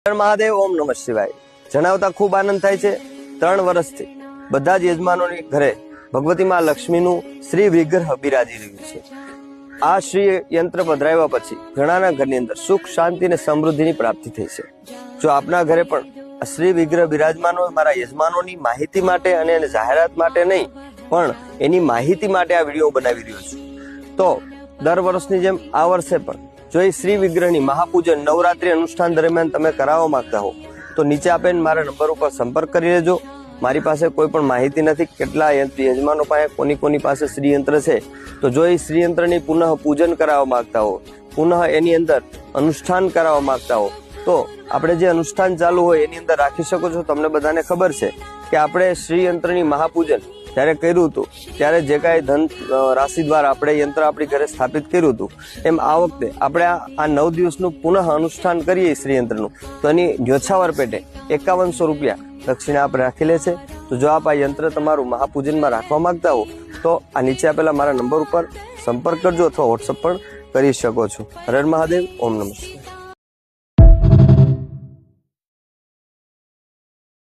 મહાદેવ, ઓમ નમઃ શિવાય જણાવતા ખૂબ આનંદ થાય છે। 3 વર્ષથી બધા જ યજમાનોની ઘરે ભગવતી મા લક્ષ્મીનું શ્રી વિગ્રહ બિરાજી રહ્યું છે। આ શ્રી યંત્ર પધરાવ્યા પછી ઘણાના ઘરની અંદર સુખ, શાંતિ અને સમૃદ્ધિની પ્રાપ્તિ થઈ છે। જો આપના ઘરે પણ શ્રી વિગ્રહ બિરાજમાન હોય, મારા યજમાનોની માહિતી માટે અને જાહેરાત માટે નહીં, પણ એની માહિતી માટે આ વિડીયો બનાવી રહ્યો છું। તો દર વર્ષની જેમ આ વર્ષે પણ જો એ શ્રી વિગ્રહની મહાપૂજન નવરાત્રી અનુષ્ઠાન દરમિયાન તમે કરાવવા માંગતા હો તો નીચે આપેલ મારા નંબર ઉપર સંપર્ક કરી લેજો। મારી પાસે કોઈ પણ માહિતી નથી કેટલા યજમાનો પાસે કોની પાસે શ્રીયંત્ર છે, તો જો એ શ્રીયંત્રની પુનઃ પૂજન કરાવવા માંગતા હો, પુનઃ એની અંદર અનુષ્ઠાન કરાવવા માંગતા હો, તો આપણે જે અનુષ્ઠાન ચાલુ હોય એની અંદર રાખી શકો છો। તમને બધાને ખબર છે કે આપણે શ્રીયંત્રની મહાપૂજન જ્યારે કર્યું હતું ત્યારે જે કાંઈ ધન રાશિ દ્વારા આપણે યંત્ર આપણી ઘરે સ્થાપિત કર્યું હતું, એમ આ વખતે આપણે આ 9 દિવસનું પુનઃ અનુષ્ઠાન કરીએ શ્રીયંત્રનું, તો એની ન્યોછાવર પેટે 5100 રૂપિયા દક્ષિણા આપણે રાખેલી છે। તો જો આપ આ યંત્ર તમારું મહાપૂજનમાં રાખવા માંગતા હો તો આ નીચે આપેલા મારા નંબર ઉપર સંપર્ક કરજો અથવા વોટ્સઅપ પણ કરી શકો છો। હર હર મહાદેવ, ઓમ નમઃ શિવાય।